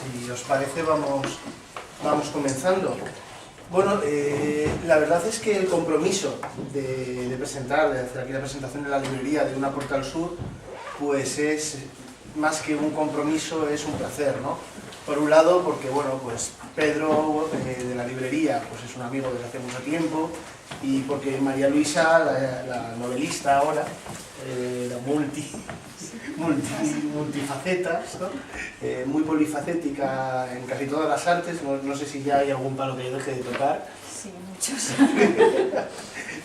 Si os parece, vamos comenzando. Bueno, la verdad es que el compromiso de hacer aquí la presentación en la librería de Una Puerta al Sur, pues es más que un compromiso, es un placer, ¿no? Por un lado, porque bueno, pues Pedro de la librería pues es un amigo desde hace mucho tiempo, y porque María Luisa, la novelista ahora, la multifacetas, ¿no? Muy polifacética en casi todas las artes, no sé si ya hay algún palo que yo deje de tocar. Sí, muchos.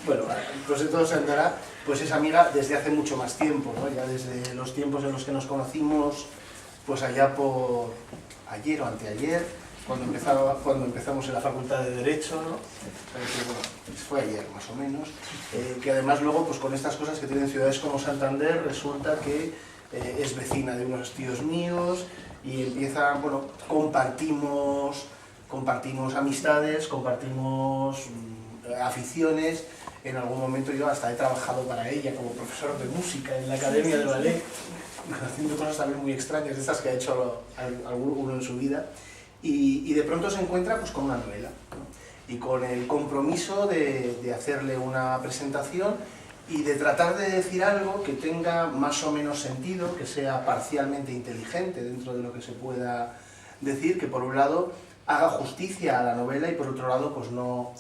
Bueno, pues entonces andará, pues es amiga desde hace mucho más tiempo, ¿no? Ya desde los tiempos en los que nos conocimos, pues allá por ayer o anteayer, cuando empezamos en la Facultad de Derecho, ¿no? Bueno, fue ayer más o menos, que además luego pues con estas cosas que tienen ciudades como Santander, resulta que es vecina de unos tíos míos y empieza, bueno, compartimos amistades, compartimos aficiones. En algún momento yo hasta he trabajado para ella como profesor de música en la Academia de Ballet, haciendo cosas también muy extrañas, de estas que ha hecho alguno en su vida. Y de pronto se encuentra pues con una novela, ¿no? Y con el compromiso de hacerle una presentación y de tratar de decir algo que tenga más o menos sentido, que sea parcialmente inteligente dentro de lo que se pueda decir, que por un lado haga justicia a la novela y por otro lado pues no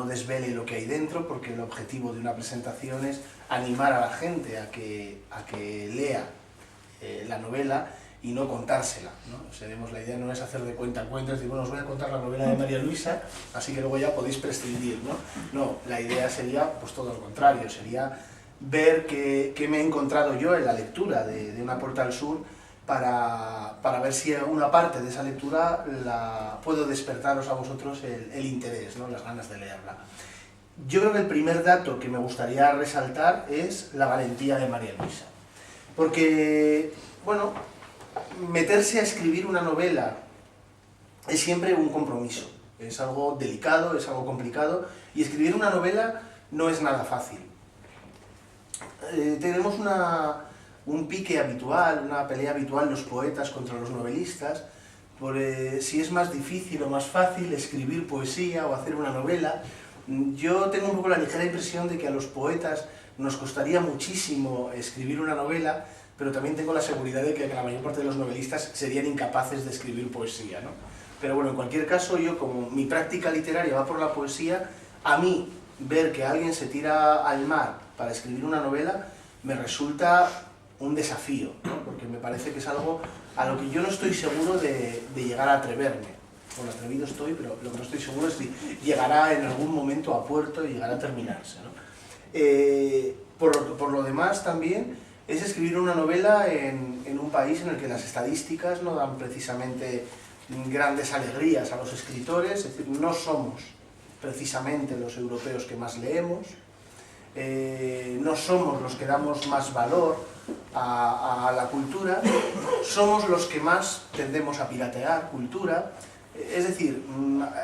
desvele lo que hay dentro, porque el objetivo de una presentación es animar a la gente a que lea la novela y no contársela, ¿no? O sea, la idea no es hacer de cuentacuentos, decir, bueno, os voy a contar la novela de María Luisa, así que luego ya podéis prescindir, ¿no? No, la idea sería pues todo lo contrario, sería ver qué me he encontrado yo en la lectura de Una Puerta al Sur, para ver si una parte de esa lectura puedo despertaros a vosotros el interés, ¿no? Las ganas de leerla. Yo creo que el primer dato que me gustaría resaltar es la valentía de María Luisa, porque, bueno, meterse a escribir una novela es siempre un compromiso, es algo delicado, es algo complicado, y escribir una novela no es nada fácil. Tenemos un pique habitual, una pelea habitual los poetas contra los novelistas, por si es más difícil o más fácil escribir poesía o hacer una novela. Yo tengo un poco la ligera impresión de que a los poetas nos costaría muchísimo escribir una novela, pero también tengo la seguridad de que la mayor parte de los novelistas serían incapaces de escribir poesía, ¿no? Pero bueno, en cualquier caso, yo como mi práctica literaria va por la poesía, a mí ver que alguien se tira al mar para escribir una novela me resulta un desafío, ¿no? Porque me parece que es algo a lo que yo no estoy seguro de llegar a atreverme. Bueno, atrevido estoy, pero lo que no estoy seguro es si llegará en algún momento a puerto y llegará a terminarse, ¿no? Por lo demás también es escribir una novela en un país en el que las estadísticas no dan precisamente grandes alegrías a los escritores, es decir, no somos precisamente los europeos que más leemos, no somos los que damos más valor a la cultura, somos los que más tendemos a piratear cultura. Es decir,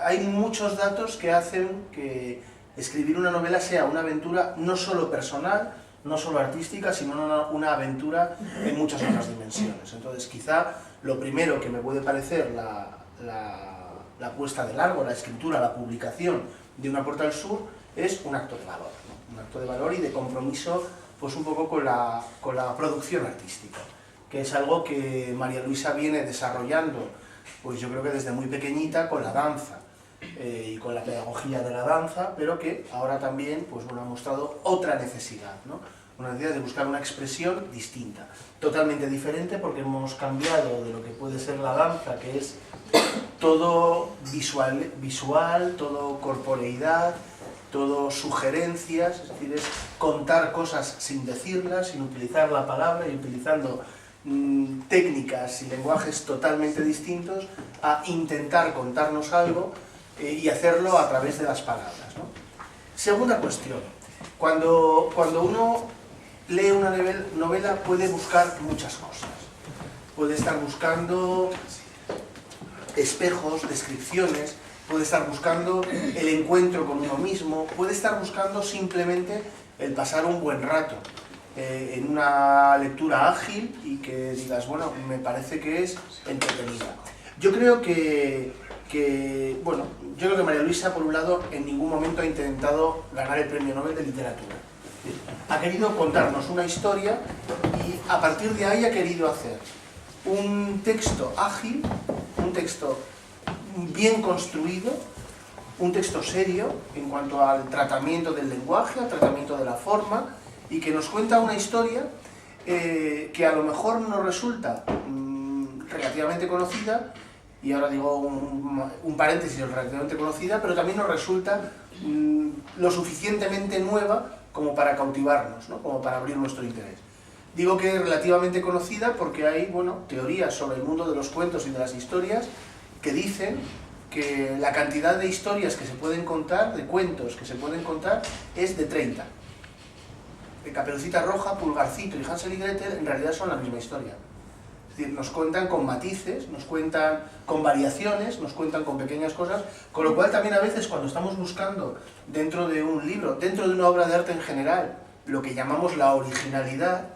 hay muchos datos que hacen que escribir una novela sea una aventura no solo personal, no solo artística, sino una aventura en muchas otras dimensiones. Entonces, quizá lo primero que me puede parecer la puesta de largo, la escritura, la publicación de Una Puerta al Sur es un acto de valor, ¿no? Un acto de valor y de compromiso, pues un poco con la producción artística, que es algo que María Luisa viene desarrollando, pues yo creo que desde muy pequeñita, con la danza y con la pedagogía de la danza, pero que ahora también pues, bueno, ha mostrado otra necesidad, ¿no? Una necesidad de buscar una expresión distinta, totalmente diferente, porque hemos cambiado de lo que puede ser la danza, que es todo visual, todo corporeidad, todo sugerencias, es decir, es contar cosas sin decirlas, sin utilizar la palabra y utilizando técnicas y lenguajes totalmente distintos, a intentar contarnos algo y hacerlo a través de las palabras, ¿no? Segunda cuestión, cuando uno lee una novela puede buscar muchas cosas, puede estar buscando espejos, descripciones, puede estar buscando el encuentro con uno mismo, puede estar buscando simplemente el pasar un buen rato en una lectura ágil y que digas, bueno, me parece que es entretenida. Yo creo bueno, yo creo que María Luisa, por un lado, en ningún momento ha intentado ganar el Premio Nobel de Literatura. Ha querido contarnos una historia y a partir de ahí ha querido hacer un texto ágil, un texto bien construido, un texto serio en cuanto al tratamiento del lenguaje, al tratamiento de la forma, y que nos cuenta una historia que a lo mejor nos resulta relativamente conocida, y ahora digo un paréntesis, relativamente conocida, pero también nos resulta lo suficientemente nueva como para cautivarnos, ¿no? Como para abrir nuestro interés. Digo que es relativamente conocida porque hay, bueno, teorías sobre el mundo de los cuentos y de las historias que dicen que la cantidad de historias que se pueden contar, de cuentos que se pueden contar, es de 30. De Caperucita Roja, Pulgarcito y Hansel y Gretel en realidad son la misma historia. Es decir, nos cuentan con matices, nos cuentan con variaciones, nos cuentan con pequeñas cosas, con lo cual también a veces cuando estamos buscando dentro de un libro, dentro de una obra de arte en general, lo que llamamos la originalidad,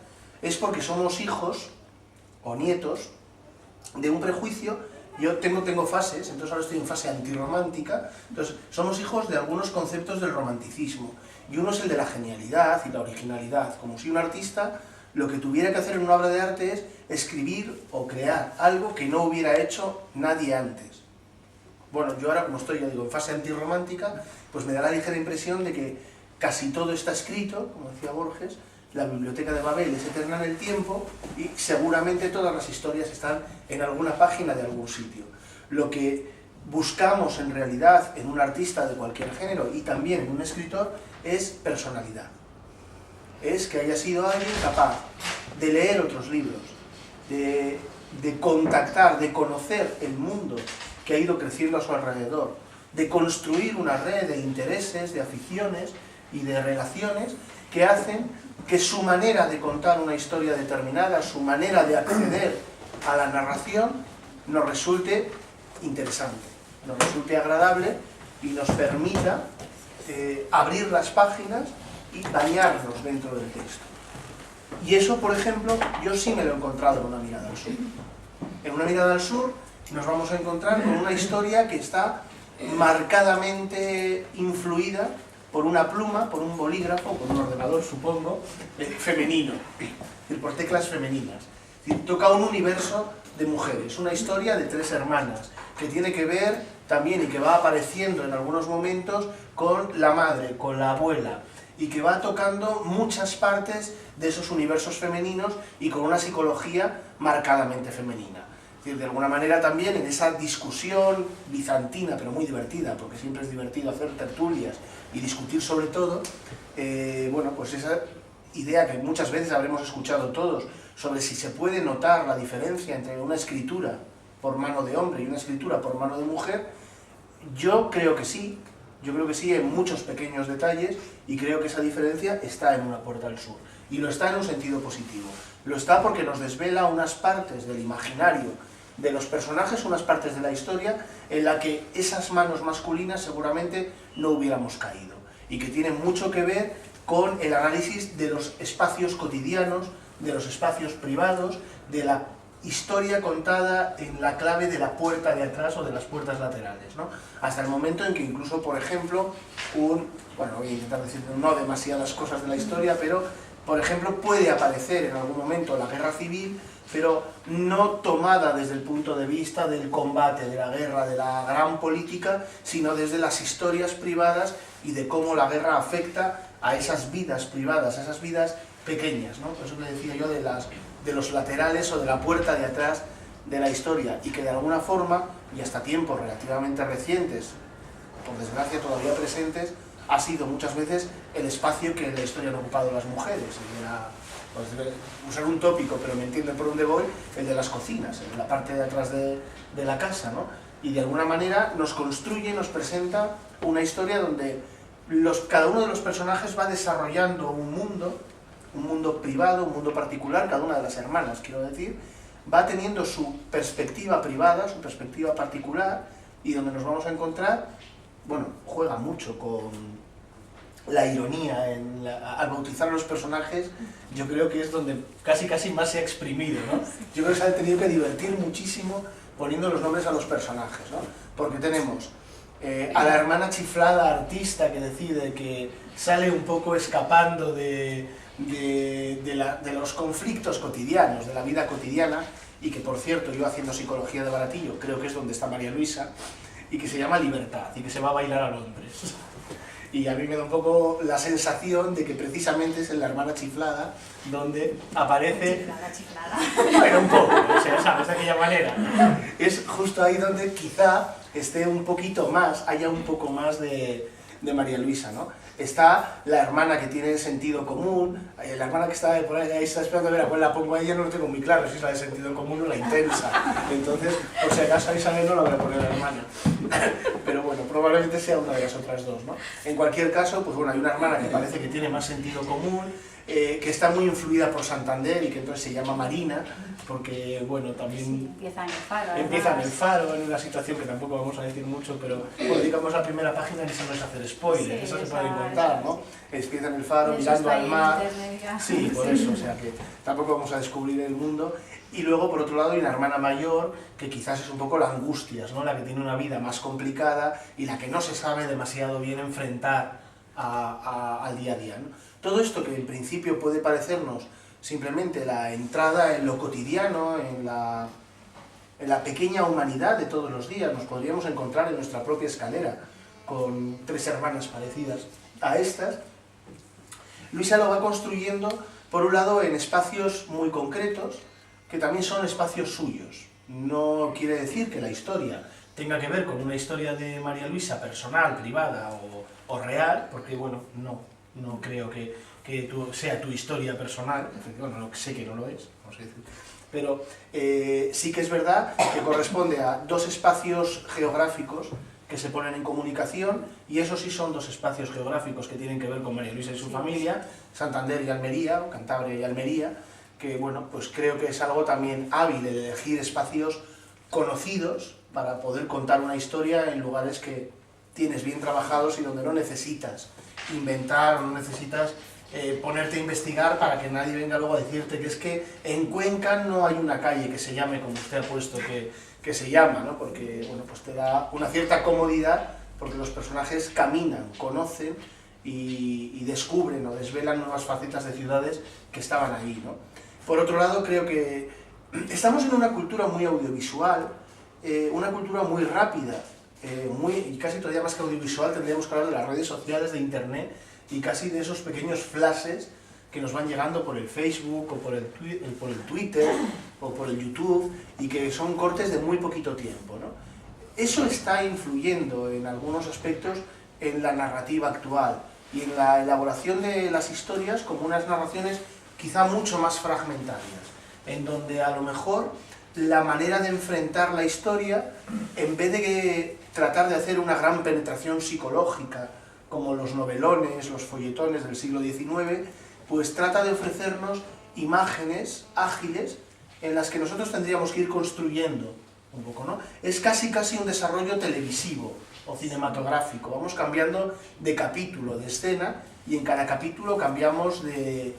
es porque somos hijos o nietos de un prejuicio. Yo tengo fases, entonces ahora estoy en fase antirromántica, entonces somos hijos de algunos conceptos del romanticismo, y uno es el de la genialidad y la originalidad, como si un artista lo que tuviera que hacer en una obra de arte es escribir o crear algo que no hubiera hecho nadie antes. Bueno, yo ahora como estoy, ya digo, en fase antirromántica, pues me da la ligera impresión de que casi todo está escrito, como decía Borges, la biblioteca de Babel es eterna en el tiempo y seguramente todas las historias están en alguna página de algún sitio. Lo que buscamos en realidad en un artista de cualquier género y también en un escritor es personalidad. Es que haya sido alguien capaz de leer otros libros, de contactar, de conocer el mundo que ha ido creciendo a su alrededor, de construir una red de intereses, de aficiones y de relaciones que hacen que su manera de contar una historia determinada, su manera de acceder a la narración, nos resulte interesante, nos resulte agradable y nos permita abrir las páginas y bañarnos dentro del texto. Y eso, por ejemplo, yo sí me lo he encontrado en Una mirada al sur. En Una mirada al sur nos vamos a encontrar con una historia que está marcadamente influida por una pluma, por un bolígrafo, por un ordenador, supongo, femenino, es decir, por teclas femeninas. Es decir, toca un universo de mujeres, una historia de 3 hermanas, que tiene que ver también y que va apareciendo en algunos momentos con la madre, con la abuela, y que va tocando muchas partes de esos universos femeninos y con una psicología marcadamente femenina. Es decir, de alguna manera también en esa discusión bizantina, pero muy divertida, porque siempre es divertido hacer tertulias y discutir sobre todo, bueno, pues esa idea que muchas veces habremos escuchado todos, sobre si se puede notar la diferencia entre una escritura por mano de hombre y una escritura por mano de mujer, yo creo que sí en muchos pequeños detalles, y creo que esa diferencia está en Una puerta al sur. Y lo está en un sentido positivo. Lo está porque nos desvela unas partes del imaginario de los personajes, unas partes de la historia en la que esas manos masculinas seguramente no hubiéramos caído. Y que tienen mucho que ver con el análisis de los espacios cotidianos, de los espacios privados, de la historia contada en la clave de la puerta de atrás o de las puertas laterales, ¿no? Hasta el momento en que incluso, por ejemplo, bueno, voy a intentar decir no demasiadas cosas de la historia, pero, por ejemplo, puede aparecer en algún momento la guerra civil, pero no tomada desde el punto de vista del combate, de la guerra, de la gran política, sino desde las historias privadas y de cómo la guerra afecta a esas vidas privadas, a esas vidas pequeñas, ¿no? Por eso que decía yo de los laterales o de la puerta de atrás de la historia, y que de alguna forma, y hasta tiempos relativamente recientes, por desgracia todavía presentes, ha sido muchas veces el espacio que en la historia han ocupado las mujeres. Pues, usar un tópico, pero me entienden por dónde voy, el de las cocinas, en la parte de atrás de la casa, ¿no? Y de alguna manera nos construye, nos presenta una historia donde cada uno de los personajes va desarrollando un mundo privado, un mundo particular, cada una de las hermanas, quiero decir, va teniendo su perspectiva privada, su perspectiva particular, y donde nos vamos a encontrar, bueno, juega mucho con la ironía, al bautizar a los personajes, yo creo que es donde casi más se ha exprimido, ¿no? Yo creo que se ha tenido que divertir muchísimo poniendo los nombres a los personajes, ¿no? Porque tenemos a la hermana chiflada artista que decide que sale un poco escapando de los conflictos cotidianos, de la vida cotidiana, y que, por cierto, yo haciendo psicología de baratillo, creo que es donde está María Luisa, y que se llama Libertad, y que se va a bailar a Londres. Y a mí me da un poco la sensación de que precisamente es en la hermana chiflada donde aparece... Chiflada. Bueno, un poco, o sea, ¿sabes? De aquella manera. Es justo ahí donde quizá esté un poquito más, haya un poco más de María Luisa, ¿no? Está la hermana que tiene sentido común, la hermana que está por ahí está esperando a ver a cuál la pongo a ella, no lo tengo muy claro, si es la de sentido común o la intensa. Entonces, por si acaso a Isabel no la voy a poner a la hermana. Pero bueno, probablemente sea una de las otras dos, ¿no? En cualquier caso, pues bueno, hay una hermana que parece que tiene más sentido común, que está muy influida por Santander y que entonces se llama Marina, porque, bueno, también... Sí, empieza en el Faro. Empieza en el Faro, en una situación que tampoco vamos a decir mucho, pero bueno, digamos la primera página ni se nos hacer spoilers, eso se puede contar, ¿no? Empieza en el Faro, mirando al mar... Sí, por eso, o sea que tampoco vamos a descubrir el mundo. Y luego, por otro lado, hay una hermana mayor, que quizás es un poco la Angustias, ¿no? La que tiene una vida más complicada y la que no se sabe demasiado bien enfrentar al día a día, ¿no? Todo esto que en principio puede parecernos simplemente la entrada en lo cotidiano, en la pequeña humanidad de todos los días, nos podríamos encontrar en nuestra propia escalera con tres hermanas parecidas a estas. Luisa lo va construyendo, por un lado, en espacios muy concretos, que también son espacios suyos. No quiere decir que la historia tenga que ver con una historia de María Luisa personal, privada o real, porque, bueno, no creo que sea tu historia personal, bueno, sé que no lo es, vamos a decir, pero sí que es verdad que corresponde a dos espacios geográficos que se ponen en comunicación, y esos sí son dos espacios geográficos que tienen que ver con María Luisa y su familia, Santander y Almería, o Cantabria y Almería, que, bueno, pues creo que es algo también hábil el elegir espacios conocidos para poder contar una historia en lugares que tienes bien trabajados y donde no necesitas inventar, no necesitas ponerte a investigar para que nadie venga luego a decirte que es que en Cuenca no hay una calle que se llame como usted ha puesto que se llama, ¿no? Porque, bueno, pues te da una cierta comodidad, porque los personajes caminan, conocen y descubren o desvelan nuevas facetas de ciudades que estaban ahí, ¿no? Por otro lado, creo que estamos en una cultura muy audiovisual, una cultura muy rápida, y casi todavía más que audiovisual tendríamos que hablar de las redes sociales, de internet, y casi de esos pequeños flashes que nos van llegando por el Facebook, o por el Twitter, o por el YouTube, y que son cortes de muy poquito tiempo, ¿no? Eso está influyendo en algunos aspectos en la narrativa actual, y en la elaboración de las historias como unas narraciones quizá mucho más fragmentarias, en donde a lo mejor la manera de enfrentar la historia, en vez de tratar de hacer una gran penetración psicológica, como los novelones, los folletones del siglo XIX, pues trata de ofrecernos imágenes ágiles en las que nosotros tendríamos que ir construyendo un poco, ¿no? Es casi un desarrollo televisivo o cinematográfico. Vamos cambiando de capítulo, de escena, y en cada capítulo cambiamos de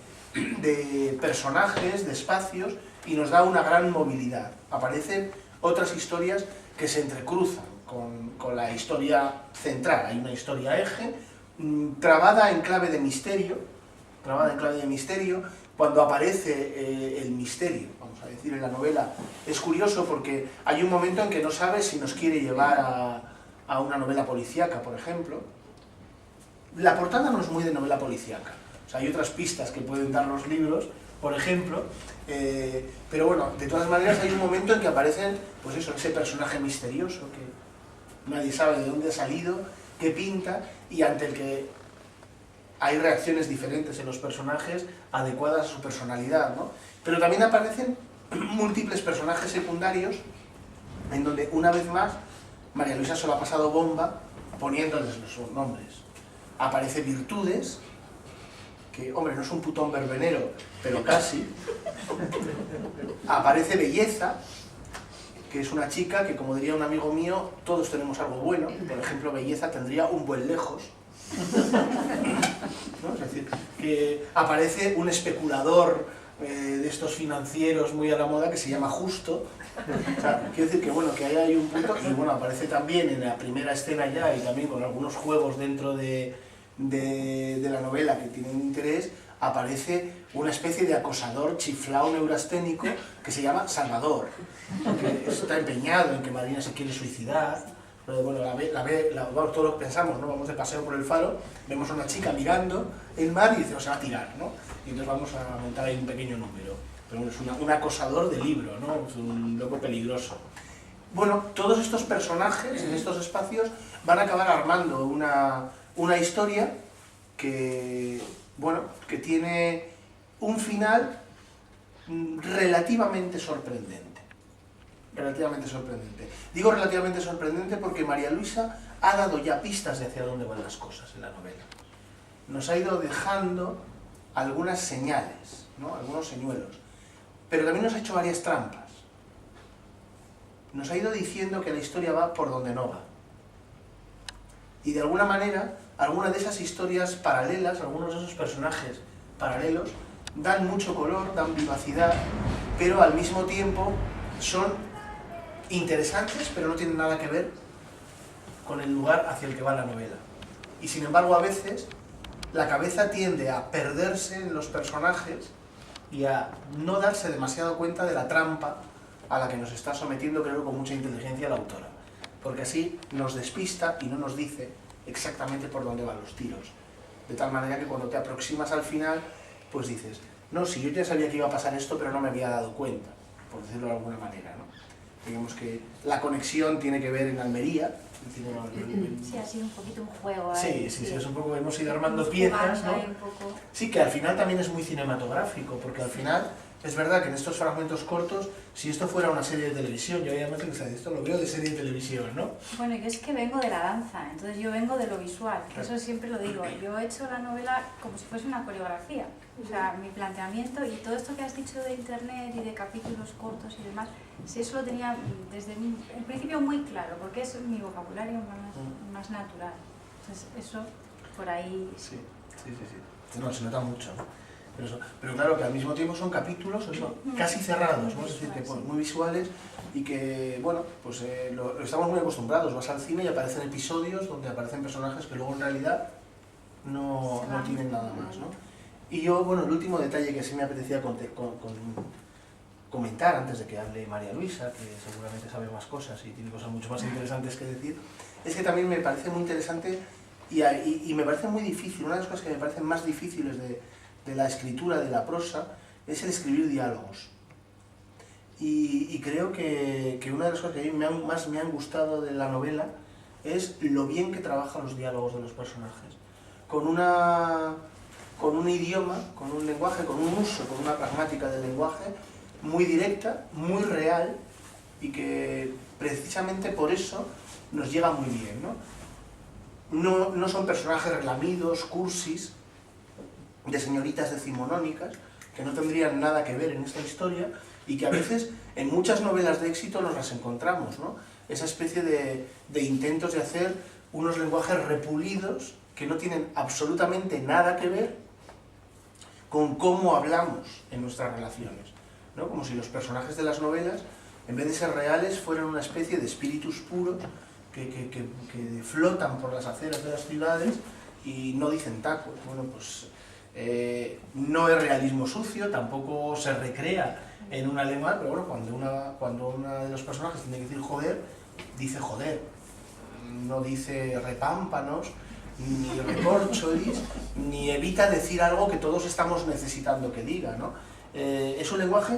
personajes, de espacios, y nos da una gran movilidad. Aparecen otras historias que se entrecruzan con la historia central. Hay una historia eje, trabada en clave de misterio, cuando aparece el misterio, vamos a decir, en la novela. Es curioso porque hay un momento en que no sabes si nos quiere llevar a una novela policíaca, por ejemplo. La portada no es muy de novela policíaca, o sea, hay otras pistas que pueden dar los libros, por ejemplo, pero bueno, de todas maneras hay un momento en que aparecen, pues eso, ese personaje misterioso que nadie sabe de dónde ha salido, qué pinta, y ante el que hay reacciones diferentes en los personajes adecuadas a su personalidad, ¿no? Pero también aparecen múltiples personajes secundarios en donde, una vez más, María Luisa se lo ha pasado bomba poniéndoles los nombres. Aparece Virtudes, que, hombre, no es un putón verbenero, pero casi. Aparece Belleza, que es una chica que, como diría un amigo mío, todos tenemos algo bueno. Por ejemplo, Belleza tendría un buen lejos, ¿no? Es decir, que aparece un especulador de estos financieros muy a la moda que se llama Justo, O sea, quiero decir que, bueno, que ahí hay un punto, y bueno, aparece también en la primera escena ya, y también con algunos juegos dentro de la novela que tienen interés, aparece una especie de acosador chiflao neurasténico que se llama Salvador, que está empeñado en que Marina se quiere suicidar. Pero bueno, bueno, todos lo que pensamos, ¿no? Vamos de paseo por el faro, vemos a una chica mirando el mar y dice, no, se va a tirar, ¿no? Y entonces vamos a montar ahí un pequeño número. Pero bueno, es un acosador de libro, ¿no? Es un loco peligroso. Bueno, todos estos personajes en estos espacios van a acabar armando una historia que, bueno, que tiene un final relativamente sorprendente. Relativamente sorprendente. Digo relativamente sorprendente porque María Luisa ha dado ya pistas de hacia dónde van las cosas en la novela. Nos ha ido dejando algunas señales, ¿no? Algunos señuelos. Pero también nos ha hecho varias trampas. Nos ha ido diciendo que la historia va por donde no va. Y de alguna manera, algunas de esas historias paralelas, algunos de esos personajes paralelos, dan mucho color, dan vivacidad, pero al mismo tiempo son interesantes, pero no tienen nada que ver con el lugar hacia el que va la novela. Y sin embargo, a veces, la cabeza tiende a perderse en los personajes y a no darse demasiado cuenta de la trampa a la que nos está sometiendo, creo, con mucha inteligencia la autora. Porque así nos despista y no nos dice exactamente por dónde van los tiros. De tal manera que cuando te aproximas al final, pues dices, no, si yo ya sabía que iba a pasar esto, pero no me había dado cuenta, por decirlo de alguna manera, ¿no? Digamos que la conexión tiene que ver en Almería. Sí, ha sido un poquito un juego ahí. Sí, es un poco, hemos ido armando piezas, ¿no? Sí, que al final también es muy cinematográfico, porque al final es verdad que en estos fragmentos cortos, si esto fuera una serie de televisión, yo obviamente esto lo veo de serie de televisión, ¿no? Bueno, yo es que vengo de la danza, entonces yo vengo de lo visual, que eso siempre lo digo. Yo he hecho la novela como si fuese una coreografía, o sea, mi planteamiento y todo esto que has dicho de internet y de capítulos cortos y demás, sí, eso lo tenía desde el principio muy claro, porque es mi vocabulario más natural. Entonces eso, por ahí... Sí. No, se nota mucho, ¿no? Pero claro que al mismo tiempo son capítulos casi cerrados, ¿no? Es decir, que pues, muy visuales y que, bueno, pues lo estamos muy acostumbrados. Vas al cine y aparecen episodios donde aparecen personajes que luego en realidad no tienen nada más, ¿no? Y yo, bueno, el último detalle que sí me apetecía comentar antes de que hable María Luisa, que seguramente sabe más cosas y tiene cosas mucho más interesantes que decir, es que también me parece muy interesante y me parece muy difícil, una de las cosas que me parecen más difíciles de la escritura, de la prosa, es el escribir diálogos. Y creo que una de las cosas que a mí más me han gustado de la novela es lo bien que trabaja los diálogos de los personajes. Con un idioma, con un lenguaje, con un uso, con una pragmática del lenguaje muy directa, muy real y que precisamente por eso nos llega muy bien, ¿no? No son personajes relamidos, cursis, de señoritas decimonónicas, que no tendrían nada que ver en esta historia y que a veces en muchas novelas de éxito nos las encontramos, ¿no? Esa especie de intentos de hacer unos lenguajes repulidos que no tienen absolutamente nada que ver con cómo hablamos en nuestras relaciones, ¿no? Como si los personajes de las novelas, en vez de ser reales, fueran una especie de espíritus puros que flotan por las aceras de las ciudades y no dicen taco. Bueno, pues no es realismo sucio, tampoco se recrea en un alemán, pero bueno, cuando una de los personajes tiene que decir joder, dice joder, no dice repámpanos, ni recorcholis, ni evita decir algo que todos estamos necesitando que diga, ¿no? Es un lenguaje,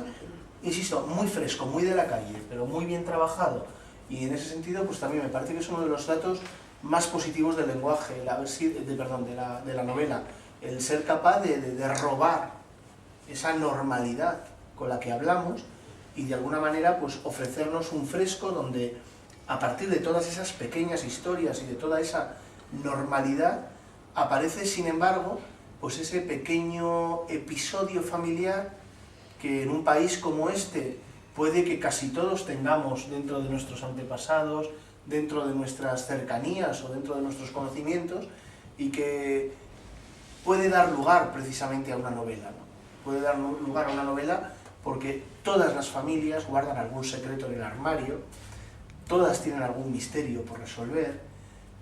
insisto, muy fresco, muy de la calle, pero muy bien trabajado, y en ese sentido pues también me parece que es uno de los datos más positivos del lenguaje, de la novela, el ser capaz de robar esa normalidad con la que hablamos y de alguna manera pues ofrecernos un fresco donde a partir de todas esas pequeñas historias y de toda esa normalidad aparece sin embargo pues ese pequeño episodio familiar que en un país como este puede que casi todos tengamos dentro de nuestros antepasados, dentro de nuestras cercanías o dentro de nuestros conocimientos y que puede dar lugar precisamente a una novela, ¿no? Puede dar lugar a una novela porque todas las familias guardan algún secreto en el armario, todas tienen algún misterio por resolver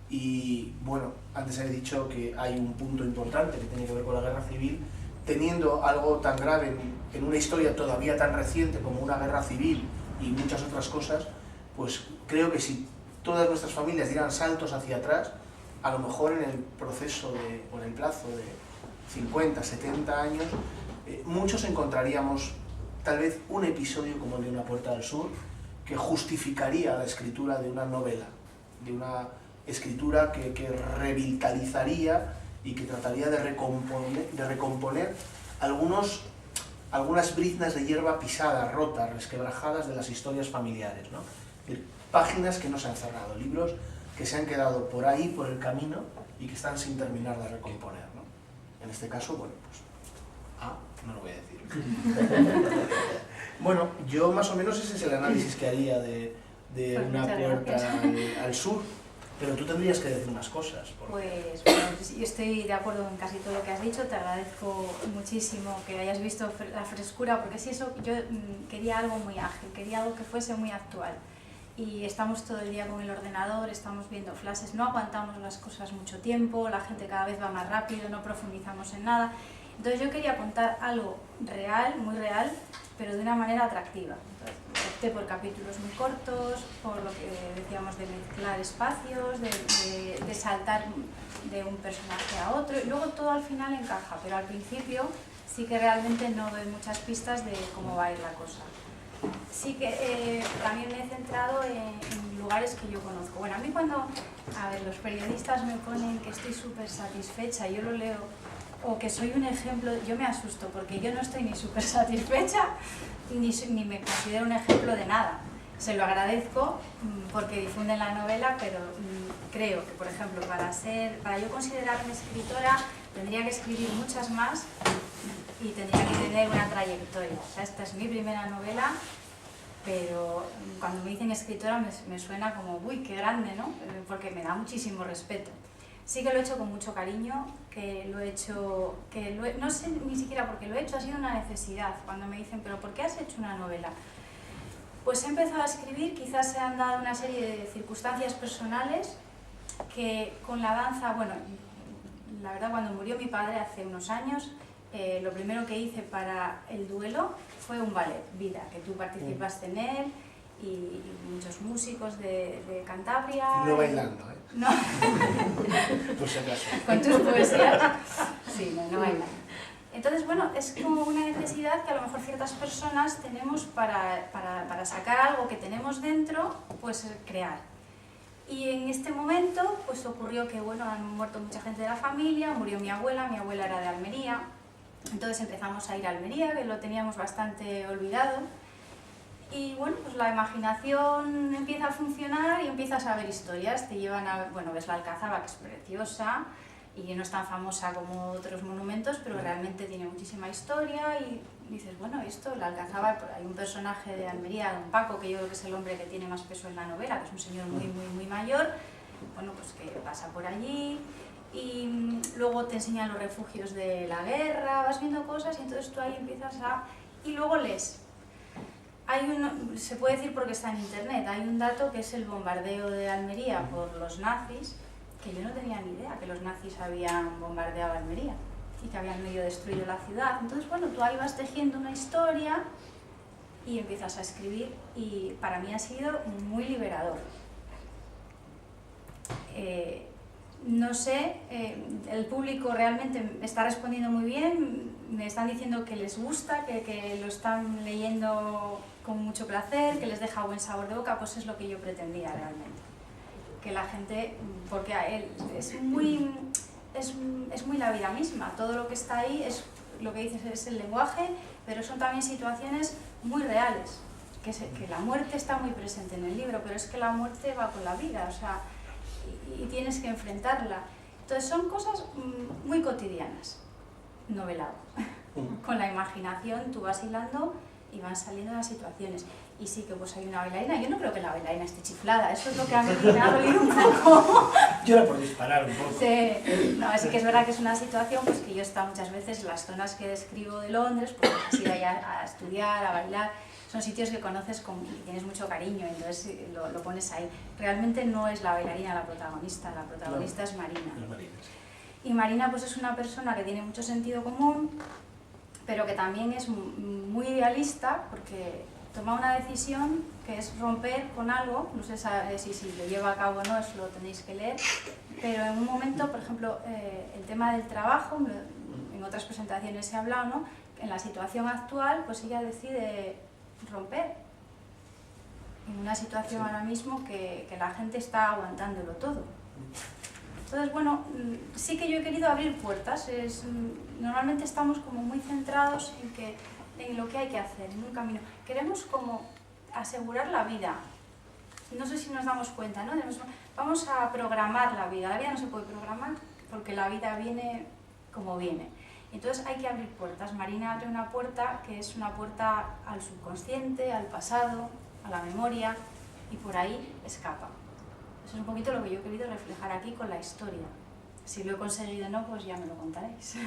y, bueno, antes he dicho que hay un punto importante que tiene que ver con la guerra civil, teniendo algo tan grave en una historia todavía tan reciente como una guerra civil y muchas otras cosas, pues creo que si todas nuestras familias dieran saltos hacia atrás, a lo mejor en el proceso o en el plazo de 50, 70 años, muchos encontraríamos tal vez un episodio como el de Una puerta del sur que justificaría la escritura de una novela, de una escritura que revitalizaría y que trataría de recomponer algunas briznas de hierba pisadas, rotas, resquebrajadas de las historias familiares, ¿no? Páginas que no se han cerrado, libros que se han quedado por ahí, por el camino, y que están sin terminar de recomponer, ¿no? En este caso, bueno, pues... no lo voy a decir. Bueno, yo más o menos ese es el análisis que haría de Una puerta al sur. Pero tú tendrías que decir unas cosas. Pues bueno, yo estoy de acuerdo en casi todo lo que has dicho, te agradezco muchísimo que hayas visto la frescura, porque sí, eso yo quería algo muy ágil, quería algo que fuese muy actual. Y estamos todo el día con el ordenador, estamos viendo flashes, no aguantamos las cosas mucho tiempo, la gente cada vez va más rápido, no profundizamos en nada. Entonces yo quería contar algo real, muy real, pero de una manera atractiva. Entonces, opté por capítulos muy cortos, por lo que decíamos de mezclar espacios, de saltar de un personaje a otro, y luego todo al final encaja, pero al principio sí que realmente no doy muchas pistas de cómo va a ir la cosa. Sí que también me he centrado en lugares que yo conozco. Bueno, a mí cuando, los periodistas me ponen que estoy súper satisfecha, yo lo leo, o que soy un ejemplo, yo me asusto porque yo no estoy ni súper satisfecha ni me considero un ejemplo de nada. Se lo agradezco porque difunden la novela, pero creo que, por ejemplo, para yo considerarme escritora tendría que escribir muchas más y tendría que tener una trayectoria. O sea, esta es mi primera novela, pero cuando me dicen escritora me suena como, uy, qué grande, ¿no? Porque me da muchísimo respeto. Sí que lo he hecho con mucho cariño, no sé ni siquiera por qué lo he hecho, ha sido una necesidad. Cuando me dicen, ¿pero por qué has hecho una novela? Pues he empezado a escribir, quizás se han dado una serie de circunstancias personales que con la danza, bueno, la verdad cuando murió mi padre hace unos años, lo primero que hice para el duelo fue un ballet, Vida, que tú participaste en él, y muchos músicos de Cantabria. No bailando, ¿eh? No. Por si acaso. Con tus poesías. Sí, no bailando. Entonces, bueno, es como una necesidad que a lo mejor ciertas personas tenemos para sacar algo que tenemos dentro, pues crear. Y en este momento, pues ocurrió que, bueno, han muerto mucha gente de la familia, murió mi abuela era de Almería, entonces empezamos a ir a Almería, que lo teníamos bastante olvidado. Y bueno, pues la imaginación empieza a funcionar y empiezas a ver historias, te llevan a, bueno, ves la Alcazaba, que es preciosa y no es tan famosa como otros monumentos, pero realmente tiene muchísima historia y dices, bueno, esto, la Alcazaba, hay un personaje de Almería, don Paco, que yo creo que es el hombre que tiene más peso en la novela, que es un señor muy mayor, bueno, pues que pasa por allí y luego te enseñan los refugios de la guerra, vas viendo cosas y entonces tú ahí empiezas a... y luego lees. Se puede decir porque está en internet, hay un dato que es el bombardeo de Almería por los nazis, que yo no tenía ni idea que los nazis habían bombardeado Almería y que habían medio destruido la ciudad. Entonces, bueno, tú ahí vas tejiendo una historia y empiezas a escribir y para mí ha sido muy liberador. No sé, el público realmente me está respondiendo muy bien, me están diciendo que les gusta, que lo están leyendo con mucho placer, que les deja buen sabor de boca, pues es lo que yo pretendía realmente. Que la gente, porque a él es muy la vida misma, todo lo que está ahí es lo que dices, es el lenguaje, pero son también situaciones muy reales, que la muerte está muy presente en el libro, pero es que la muerte va con la vida, o sea, y tienes que enfrentarla. Entonces son cosas muy cotidianas, novelado. Con la imaginación tú vas hilando y van saliendo las situaciones. y sí que pues hay una bailarina. Yo no creo que la bailarina esté chiflada, eso es lo que a mí me ha dolido un poco. Yo era por disparar un poco. Sí, no, sí que es verdad que es una situación pues que yo he estado muchas veces en las zonas que describo de Londres, pues has ido allá a estudiar, a bailar, son sitios que conoces y tienes mucho cariño, entonces lo pones ahí. Realmente no es la bailarina la protagonista no, es Marina. Y Marina pues es una persona que tiene mucho sentido común, pero que también es muy idealista, porque toma una decisión que es romper con algo, no sé si lo lleva a cabo o no, eso lo tenéis que leer, pero en un momento, por ejemplo, el tema del trabajo, en otras presentaciones se ha hablado, ¿no? En la situación actual, pues ella decide romper, en una situación ahora mismo que la gente está aguantándolo todo. Entonces, bueno, sí que yo he querido abrir puertas, normalmente estamos como muy centrados en lo que hay que hacer, en un camino. Queremos como asegurar la vida, no sé si nos damos cuenta, ¿no? Vamos a programar la vida no se puede programar porque la vida viene como viene. Entonces hay que abrir puertas. Marina abre una puerta que es una puerta al subconsciente, al pasado, a la memoria, y por ahí escapa. Eso es un poquito lo que yo he querido reflejar aquí con la historia. Si lo he conseguido o no, pues ya me lo contaréis.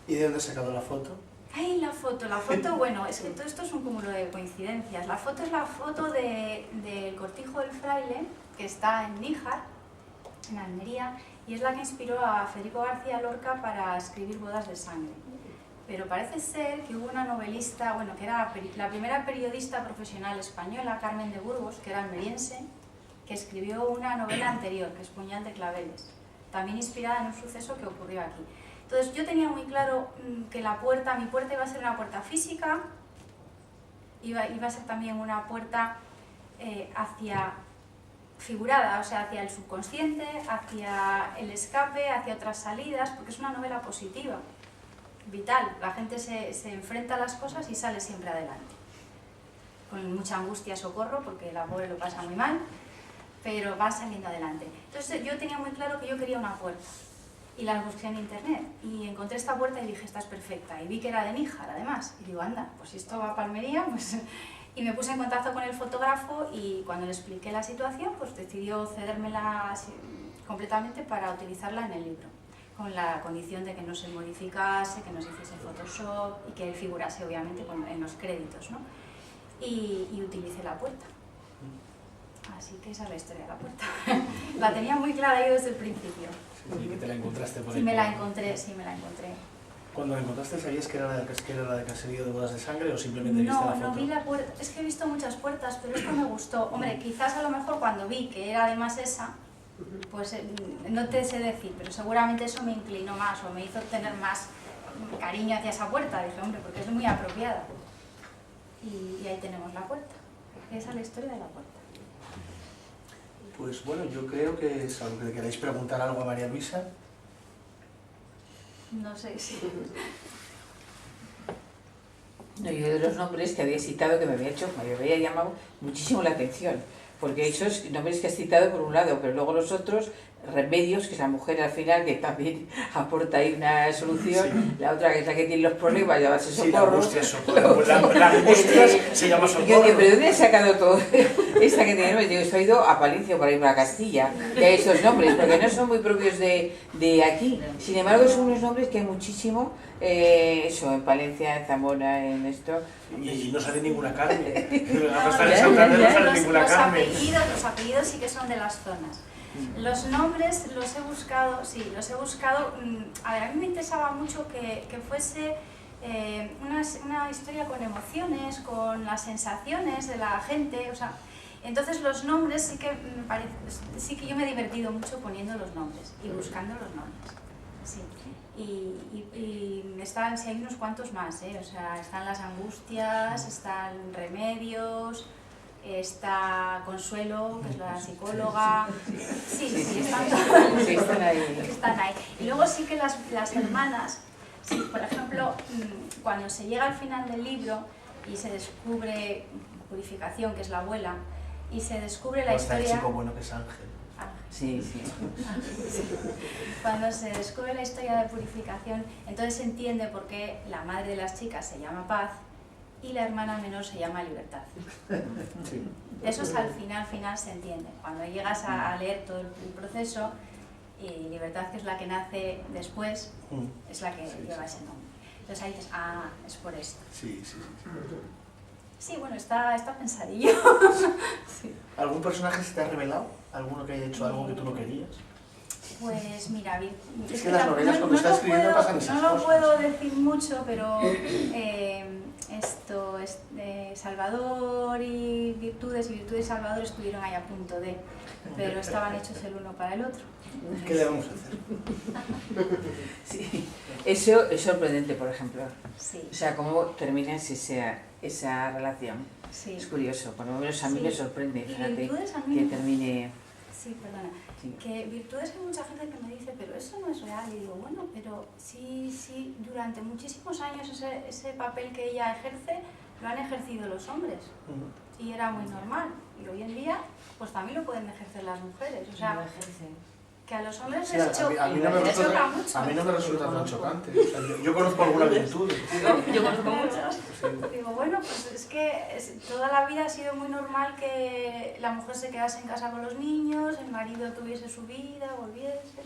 ¿Y de dónde has sacado la foto? ¡Ay, la foto! La foto, bueno, es que todo esto es un cúmulo de coincidencias. La foto es la foto del Cortijo del Fraile, que está en Níjar, en Almería, y es la que inspiró a Federico García Lorca para escribir Bodas de Sangre. Pero parece ser que hubo una novelista, bueno, que era la primera periodista profesional española, Carmen de Burgos, que era almeriense, que escribió una novela anterior, que es Puñal de Claveles, también inspirada en un suceso que ocurrió aquí. Entonces yo tenía muy claro que mi puerta iba a ser una puerta física, iba a ser también una puerta figurada, o sea, hacia el subconsciente, hacia el escape, hacia otras salidas, porque es una novela positiva, vital. La gente se enfrenta a las cosas y sale siempre adelante, con mucha angustia, socorro, porque la pobre lo pasa muy mal, pero va saliendo adelante. Entonces yo tenía muy claro que yo quería una puerta, y la busqué en internet, y encontré esta puerta y dije, esta es perfecta, y vi que era de Níjar además, y digo, anda, pues si esto va a Almería, pues... Y me puse en contacto con el fotógrafo, y cuando le expliqué la situación, pues decidió cedérmela completamente para utilizarla en el libro, con la condición de que no se modificase, que no se hiciese Photoshop, y que él figurase obviamente en los créditos, ¿no? Y utilicé la puerta. Así que esa es la historia de la puerta. La tenía muy clara yo desde el principio. ¿Y que te la encontraste por ahí? Sí, me la encontré. Cuando la encontraste, ¿sabías que era la de Caserío de Bodas de Sangre o simplemente viste la foto? No vi la puerta. Es que he visto muchas puertas, pero esta me gustó. Hombre, quizás a lo mejor cuando vi que era además esa, pues no te sé decir, pero seguramente eso me inclinó más o me hizo tener más cariño hacia esa puerta. Dije, hombre, porque es muy apropiada. Y ahí tenemos la puerta. Esa es la historia de la puerta. Pues bueno, yo creo que es algo que le queráis preguntar algo a María Luisa. No sé si... No, yo de los nombres que había citado, que me había llamado muchísimo la atención, porque esos nombres que has citado por un lado, pero luego los otros, Remedios, que es la mujer al final que también aporta ahí una solución, sí. La otra que es la que tiene los problemas, llamarse Socorro. Sí, la angustia es Socorro. La angustia se llama Socorro. Yo digo, ¿pero dónde has sacado todo esta que tiene nombres? Digo, esto ha ido a Palencia, por ahí para Castilla, que hay estos nombres, porque no son muy propios de aquí. Sin embargo, son unos nombres que hay muchísimo, eso, en Palencia, en Zamora, en esto. Y no sale ninguna carne. No sale ninguna carne. Los apellidos sí que son de las zonas. Los nombres los he buscado, a ver, a mí me interesaba mucho que fuese una historia con emociones, con las sensaciones de la gente, o sea, entonces los nombres sí que yo me he divertido mucho poniendo los nombres y buscando los nombres, sí. Y están, sí, hay unos cuantos más, o sea, están las angustias, están Remedios, está Consuelo, que es la psicóloga, sí, están ahí. Y luego sí que las hermanas, sí, por ejemplo, cuando se llega al final del libro y se descubre Purificación, que es la abuela, y se descubre la historia... Está el chico bueno que es Ángel. Sí. Cuando se descubre la historia de Purificación, entonces se entiende por qué la madre de las chicas se llama Paz, y la hermana menor se llama Libertad. Sí. Eso es al final se entiende. Cuando llegas a leer todo el proceso, y Libertad, que es la que nace después, es la que lleva ese nombre. Entonces ahí dices, ah, es por esto. Sí, sí, sí. Sí, bueno, está pensadillo. Sí. ¿Algún personaje se te ha revelado? ¿Alguno que haya hecho algo que tú no querías? Pues mira, es que las novelas cuando estás escribiendo pasan esas cosas. No lo puedo decir mucho, pero Salvador y Virtudes y Salvador estuvieron ahí a punto de, pero estaban hechos el uno para el otro. ¿Qué le vamos a hacer? Sí, eso es sorprendente, por ejemplo. Sí. O sea, cómo terminas esa relación. Sí. Es curioso, por lo menos a mí me sorprende, fíjate, que termine... Sí, perdona. Sí. Que Virtudes hay mucha gente que me dice, pero eso no es real. Y digo, bueno, pero sí, durante muchísimos años ese papel que ella ejerce lo han ejercido los hombres. Y era muy normal. Y hoy en día, pues también lo pueden ejercer las mujeres. O sea, que a los hombres Sí, les a mí no me choca mucho. A mí no me resulta tan chocante. O sea, yo conozco alguna virtud. Yo conozco muchas. Digo, bueno, pues es que toda la vida ha sido muy normal que la mujer se quedase en casa con los niños, el marido tuviese su vida, volviese.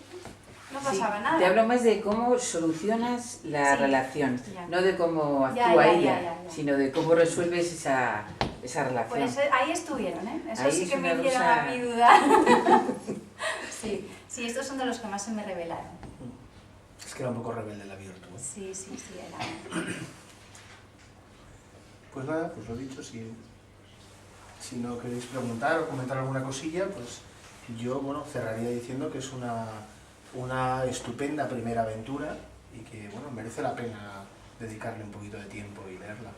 No pasaba nada. Te hablo más de cómo solucionas la relación, ya. no de cómo actúa ella, ya. sino de cómo resuelves esa relación. Pues ahí estuvieron, ¿eh? Eso Ahí sí es que me una hicieron cosa- a mí dudar. Sí, estos son de los que más se me revelaron. Es que era un poco rebelde la virtud. Sí, era. Pues nada, pues lo dicho, si no queréis preguntar o comentar alguna cosilla, pues yo, bueno, cerraría diciendo que es una estupenda primera aventura y que, bueno, merece la pena dedicarle un poquito de tiempo y leerla.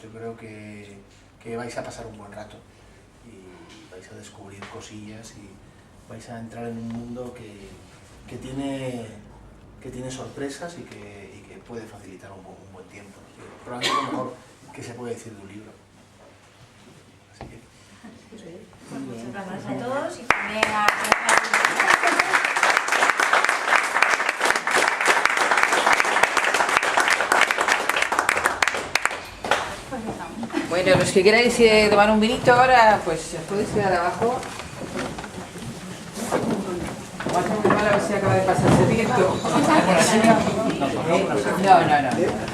Yo creo que vais a pasar un buen rato y vais a descubrir cosillas y vais a entrar en un mundo que tiene sorpresas y que puede facilitar un buen tiempo. Probablemente lo mejor que se puede decir de un libro. Así que... Pues muchas gracias a todos y también a... Bueno, los que queráis tomar un vinito ahora, pues os podéis quedar abajo. Vamos a ver si acaba de pasar ese viento. No.